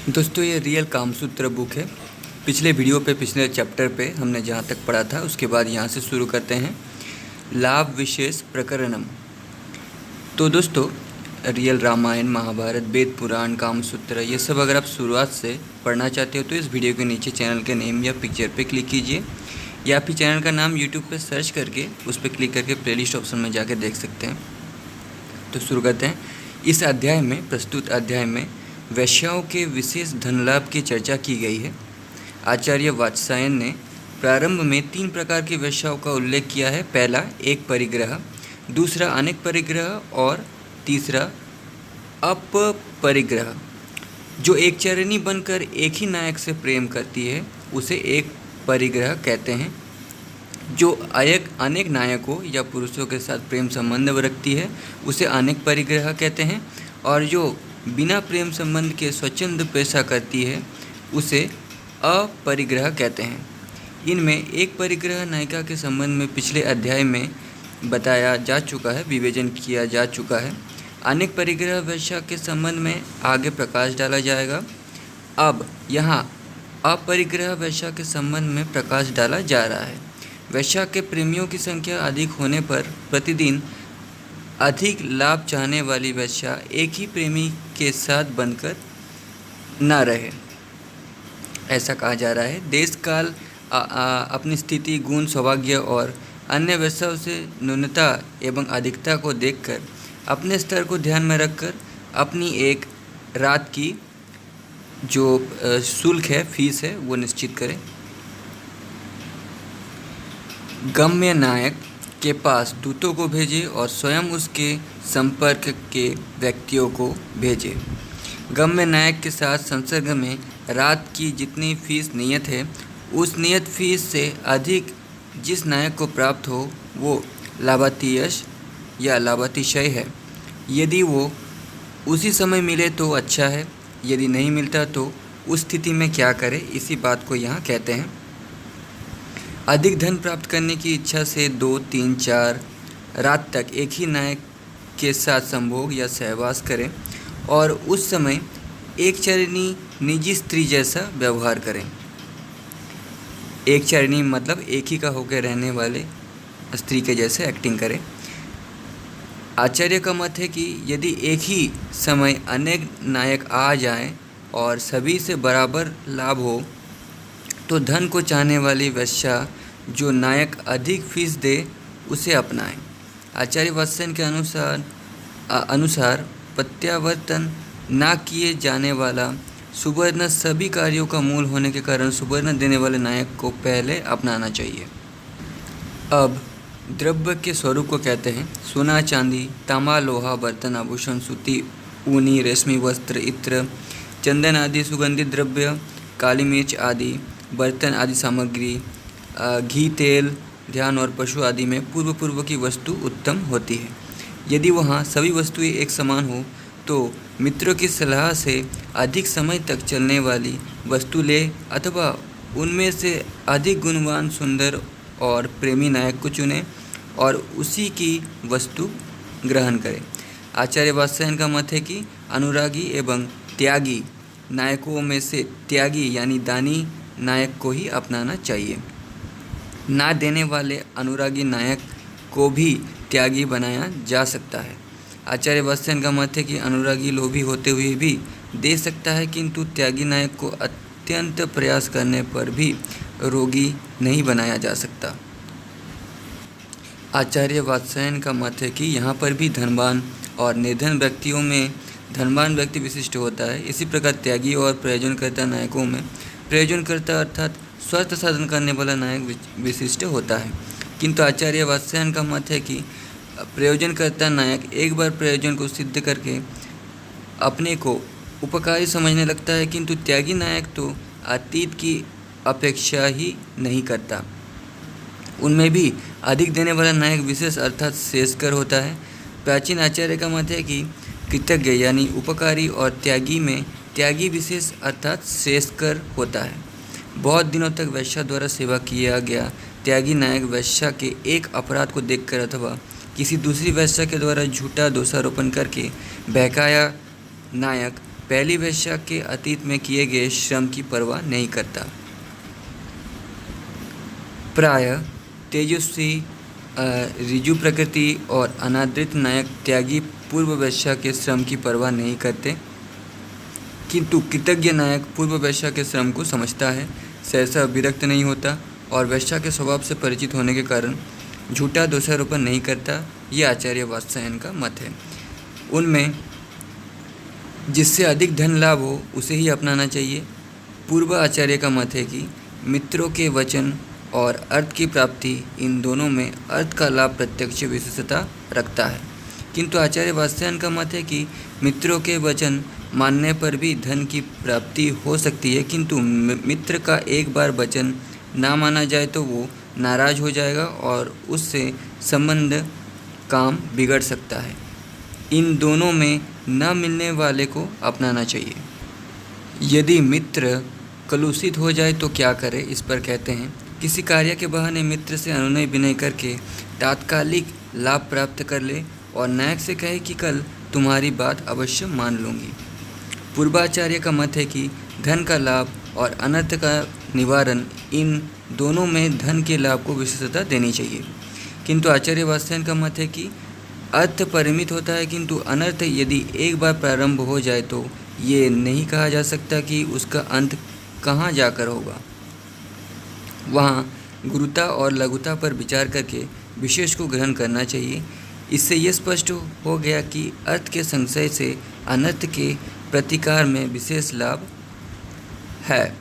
दोस्तों ये real Kamasutra book है। पिछले वीडियो पे पिछले चैप्टर पे हमने जहाँ तक पढ़ा था उसके बाद यहाँ से शुरू करते हैं। लाभ विशेष प्रकरणम। तो दोस्तों रियल रामायण, महाभारत, वेद पुराण, कामसूत्र ये सब अगर आप शुरुआत से पढ़ना चाहते हो तो इस वीडियो के नीचे चैनल के नेम या पिक्चर पे क्लिक कीजिए, या फिर चैनल का नाम यूट्यूब पे सर्च करके उस पर क्लिक करके प्लेलिस्ट ऑप्शन में जाके देख सकते हैं। तो शुरू करते हैं। इस अध्याय में, प्रस्तुत अध्याय में वैश्याओं के विशेष धन लाभ की चर्चा की गई है। आचार्य वात्स्यायन ने प्रारंभ में 3 प्रकार की वैश्याओं का उल्लेख किया है। पहला एक परिग्रह, दूसरा अनेक परिग्रह और तीसरा अपरिग्रह। जो एक चरणी बनकर एक ही नायक से प्रेम करती है उसे एक परिग्रह कहते हैं। जो अनेक नायकों या पुरुषों के साथ प्रेम संबंध रखती है उसे अनेक परिग्रह कहते हैं। और जो बिना प्रेम संबंध के स्वच्छंद पेशा करती है उसे अपरिग्रह कहते हैं। इनमें एक परिग्रह नायिका के संबंध में पिछले अध्याय में बताया जा चुका है, विवेचन किया जा चुका है। अनेक परिग्रह वैश्या के संबंध में आगे प्रकाश डाला जाएगा। अब यहाँ अपरिग्रह वैश्या के संबंध में प्रकाश डाला जा रहा है। वैश्या के प्रेमियों की संख्या अधिक होने पर प्रतिदिन अधिक लाभ चाहने वाली वैश्या एक ही प्रेमी के साथ बनकर न रहे, ऐसा कहा जा रहा है। देश काल अपनी स्थिति, गुण, सौभाग्य और अन्य वैश्याओं से न्यूनता एवं अधिकता को देखकर अपने स्तर को ध्यान में रखकर अपनी एक रात की जो शुल्क है, फीस है, वो निश्चित करें। गम्य नायक के पास दूतों को भेजे और स्वयं उसके संपर्क के व्यक्तियों को भेजे। गम्य नायक के साथ संसर्ग में रात की जितनी फीस नियत है उस नियत फीस से अधिक जिस नायक को प्राप्त हो वो लाभातिशय या लाभातिशय है। यदि वो उसी समय मिले तो अच्छा है, यदि नहीं मिलता तो उस स्थिति में क्या करे, इसी बात को यहाँ कहते हैं। अधिक धन प्राप्त करने की इच्छा से 2, 3, 4 रात तक एक ही नायक के साथ संभोग या सहवास करें और उस समय एक चरणी निजी स्त्री जैसा व्यवहार करें। एक चरणी मतलब एक ही का होकर रहने वाले स्त्री के जैसे एक्टिंग करें। आचार्य का मत है कि यदि एक ही समय अनेक नायक आ जाएं और सभी से बराबर लाभ हो तो धन को चाहने वाली वैश्या जो नायक अधिक फीस दे उसे अपनाएं। आचार्य वात्स्यायन के अनुसार प्रत्यावर्तन ना किए जाने वाला सुवर्ण सभी कार्यों का मूल होने के कारण सुवर्ण देने वाले नायक को पहले अपनाना चाहिए। अब द्रव्य के स्वरूप को कहते हैं। सोना, चांदी, तांबा, लोहा, बर्तन, आभूषण, सूती, ऊनी, रेशमी वस्त्र, इत्र, चंदन आदि सुगंधित द्रव्य, काली मिर्च आदि बर्तन आदि सामग्री, घी, तेल, ध्यान और पशु आदि में पूर्व की वस्तु उत्तम होती है। यदि वहाँ सभी वस्तुएं एक समान हो तो मित्रों की सलाह से अधिक समय तक चलने वाली वस्तु ले अथवा उनमें से अधिक गुणवान, सुंदर और प्रेमी नायक को चुने और उसी की वस्तु ग्रहण करें। आचार्य वात्स्यायन का मत है कि अनुरागी एवं त्यागी नायकों में से त्यागी यानी दानी नायक को ही अपनाना चाहिए। ना देने वाले अनुरागी नायक को भी त्यागी बनाया जा सकता है। आचार्य वात्स्यायन का मत है कि अनुरागी लोभी होते हुए भी दे सकता है, किंतु त्यागी नायक को अत्यंत प्रयास करने पर भी रोगी नहीं बनाया जा सकता। आचार्य वात्स्यायन का मत है कि यहाँ पर भी धनवान और निर्धन व्यक्तियों में धनवान व्यक्ति विशिष्ट होता है। इसी प्रकार त्यागी और प्रयोजनकर्ता नायकों में प्रयोजनकर्ता अर्थात स्वार्थ साधन करने वाला नायक विशिष्ट होता है। किंतु आचार्य वात्स्यायन का मत है कि प्रयोजनकर्ता नायक एक बार प्रयोजन को सिद्ध करके अपने को उपकारी समझने लगता है, किंतु त्यागी नायक तो अतीत की अपेक्षा ही नहीं करता। उनमें भी अधिक देने वाला नायक विशेष अर्थात श्रेष्ठकर होता है। प्राचीन आचार्य का मत है कि कृतज्ञ यानी उपकारी और त्यागी में त्यागी विशेष अर्थात श्रेष्ठकर होता है। बहुत दिनों तक वैश्या द्वारा सेवा किया गया त्यागी नायक वैश्या के एक अपराध को देखकर अथवा किसी दूसरी वैश्या के द्वारा झूठा दोषारोपण करके बहकाया नायक पहली वेश्या के अतीत में किए गए श्रम की परवाह नहीं करता। प्रायः तेजस्वी, ऋजु प्रकृति और अनादृत नायक त्यागी पूर्व वेश्या के श्रम की परवाह नहीं करते, किंतु कृतज्ञ नायक पूर्व वेश्या के श्रम को समझता है, सहसा विरक्त नहीं होता और वेश्या के स्वभाव से परिचित होने के कारण झूठा दोषारोपण नहीं करता। ये आचार्य वात्स्यायन का मत है। उनमें जिससे अधिक धन लाभ हो उसे ही अपनाना चाहिए। पूर्व आचार्य का मत है कि मित्रों के वचन और अर्थ की प्राप्ति, इन दोनों में अर्थ का लाभ प्रत्यक्ष विशेषता रखता है, किंतु आचार्य वात्स्यायन का मत है कि मित्रों के वचन मानने पर भी धन की प्राप्ति हो सकती है, किंतु मित्र का एक बार वचन ना माना जाए तो वो नाराज हो जाएगा और उससे संबंध काम बिगड़ सकता है। इन दोनों में न मिलने वाले को अपनाना चाहिए। यदि मित्र कलुषित हो जाए तो क्या करे, इस पर कहते हैं, किसी कार्य के बहाने मित्र से अनुनय विनय करके तात्कालिक लाभ प्राप्त कर ले और नायक से कहे कि कल तुम्हारी बात अवश्य मान लूँगी। पूर्वाचार्य का मत है कि धन का लाभ और अनर्थ का निवारण, इन दोनों में धन के लाभ को विशेषता देनी चाहिए, किंतु आचार्य वात्स्यायन का मत है कि अर्थ परिमित होता है, किंतु अनर्थ यदि एक बार प्रारंभ हो जाए तो ये नहीं कहा जा सकता कि उसका अंत कहाँ जाकर होगा। वहाँ गुरुता और लघुता पर विचार करके विशेष को ग्रहण करना चाहिए। इससे यह स्पष्ट हो गया कि अर्थ के संशय से अनर्थ के प्रतिकार में विशेष लाभ है।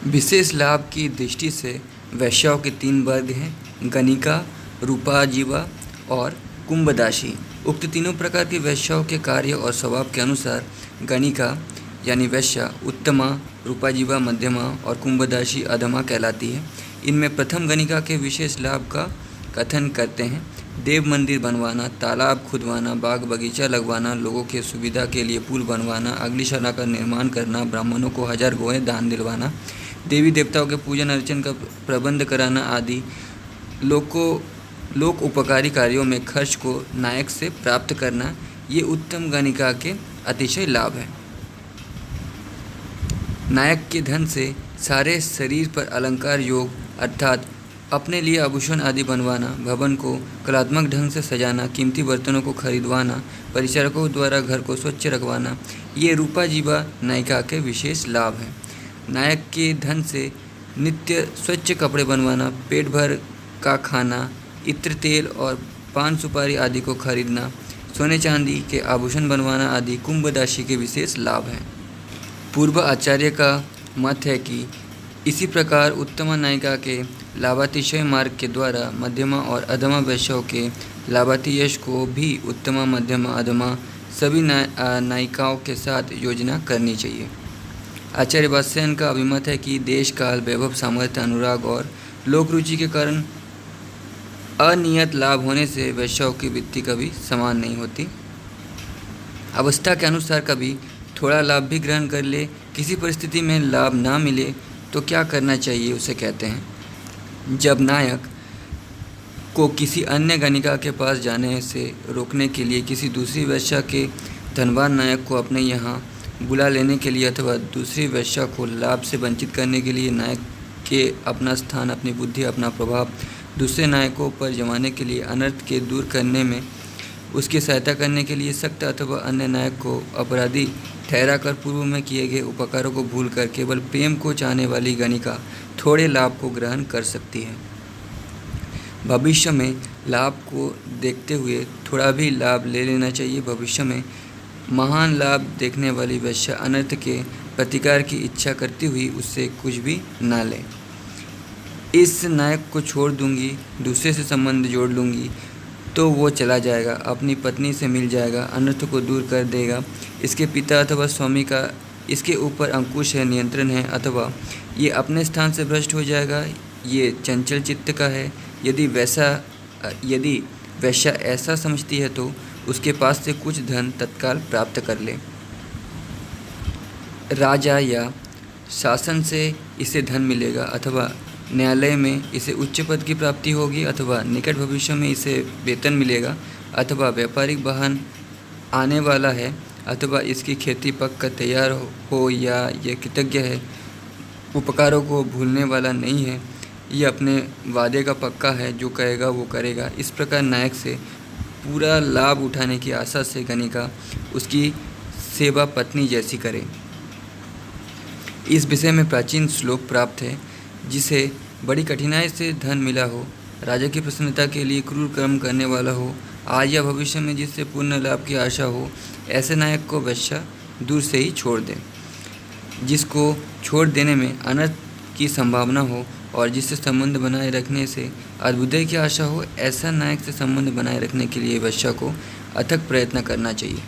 विशेष लाभ की दृष्टि से वैश्याओं के 3 वर्ग हैं, गणिका, रूपाजीवा और कुंभदासी। उक्त तीनों प्रकार की वैश्याओं के कार्य और स्वभाव के अनुसार गणिका यानी वैश्या उत्तमा, रूपाजीवा मध्यमा और कुंभदासी अधमा कहलाती है। इनमें प्रथम गणिका के विशेष लाभ का कथन करते हैं। देव मंदिर बनवाना, तालाब खुदवाना, बाग बगीचा लगवाना, लोगों के सुविधा के लिए पुल बनवाना, अग्निशाला का निर्माण करना, ब्राह्मणों को 1000 गौएं दान दिलवाना, देवी देवताओं के पूजन अर्चन का प्रबंध कराना आदि लोक उपकारी कार्यों में खर्च को नायक से प्राप्त करना, ये उत्तम गणिका के अतिशय लाभ है। नायक के धन से सारे शरीर पर अलंकार योग अर्थात अपने लिए आभूषण आदि बनवाना, भवन को कलात्मक ढंग से सजाना, कीमती बर्तनों को खरीदवाना, परिचारकों द्वारा घर को स्वच्छ रखवाना, ये रूपाजीवा नायिका के विशेष लाभ हैं। नायक के धन से नित्य स्वच्छ कपड़े बनवाना, पेट भर का खाना, इत्र तेल और पान सुपारी आदि को खरीदना, सोने चांदी के आभूषण बनवाना आदि कुंभदासी के विशेष लाभ हैं। पूर्व आचार्य का मत है कि इसी प्रकार उत्तमा नायिका के लाभातिशय मार्ग के द्वारा मध्यमा और अधमा वैश्यों के लाभातिशय को भी उत्तमा, मध्यमा, अधमा सभी नायिकाओं के साथ योजना करनी चाहिए। आचार्य वात्स्यायन का अभिमत है कि देश काल, वैभव, सामर्थ्य, अनुराग और लोक रुचि के कारण अनियत लाभ होने से वैश्यों की वृत्ति कभी समान नहीं होती। अवस्था के अनुसार कभी थोड़ा लाभ भी ग्रहण कर ले, किसी परिस्थिति में लाभ ना मिले तो क्या करना चाहिए उसे कहते हैं। जब नायक को किसी अन्य गणिका के पास जाने से रोकने के लिए किसी दूसरी वेश्या के धनवान नायक को अपने यहाँ बुला लेने के लिए अथवा दूसरी वेश्या को लाभ से वंचित करने के लिए नायक के अपना स्थान, अपनी बुद्धि, अपना प्रभाव दूसरे नायकों पर जमाने के लिए, अनर्थ के दूर करने में उसकी सहायता करने के लिए सख्त अथवा अन्य नायक को अपराधी ठहराकर पूर्व में किए गए उपकारों को भूलकर केवल प्रेम को चाहने वाली गणिका थोड़े लाभ को ग्रहण कर सकती है। भविष्य में लाभ को देखते हुए थोड़ा भी लाभ ले लेना चाहिए। भविष्य में महान लाभ देखने वाली वैश्या अनर्थ के प्रतिकार की इच्छा करती हुई उससे कुछ भी ना ले। इस नायक को छोड़ दूंगी, दूसरे से संबंध जोड़ लूँगी तो वो चला जाएगा, अपनी पत्नी से मिल जाएगा, अनर्थ को दूर कर देगा। इसके पिता अथवा स्वामी का इसके ऊपर अंकुश है, नियंत्रण है, अथवा ये अपने स्थान से भ्रष्ट हो जाएगा। ये चंचल चित्त का है। यदि वैश्या ऐसा समझती है तो उसके पास से कुछ धन तत्काल प्राप्त कर ले। राजा या शासन से इसे धन मिलेगा, अथवा न्यायालय में इसे उच्च पद की प्राप्ति होगी, अथवा निकट भविष्य में इसे वेतन मिलेगा, अथवा व्यापारिक वाहन आने वाला है अथवा इसकी खेती पक कर तैयार हो या यह कृतज्ञ है, उपकारों को भूलने वाला नहीं है, यह अपने वादे का पक्का है, जो कहेगा वो करेगा। इस प्रकार नायक से पूरा लाभ उठाने की आशा से गणिका उसकी सेवा पत्नी जैसी करे। इस विषय में प्राचीन श्लोक प्राप्त है, जिसे बड़ी कठिनाई से धन मिला हो, राजा की प्रसन्नता के लिए क्रूर कर्म करने वाला हो, आज या भविष्य में जिससे पुण्य लाभ की आशा हो, ऐसे नायक को वेश्या दूर से ही छोड़ दे। जिसको छोड़ देने में अनर्थ की संभावना हो और जिससे संबंध बनाए रखने से अभ्युदय की आशा हो, ऐसा नायक से संबंध बनाए रखने के लिए वेश्या को अथक प्रयत्न करना चाहिए।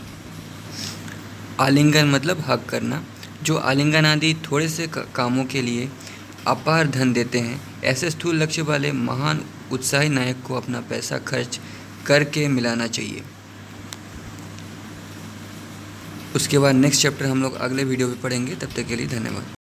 आलिंगन मतलब हक करना। जो आलिंगन आदि थोड़े से कामों के लिए अपार धन देते हैं, ऐसे स्थूल लक्ष्य वाले महान उत्साही नायक को अपना पैसा खर्च करके मिलाना चाहिए। उसके बाद नेक्स्ट चैप्टर हम लोग अगले वीडियो में पढ़ेंगे। तब तक के लिए धन्यवाद।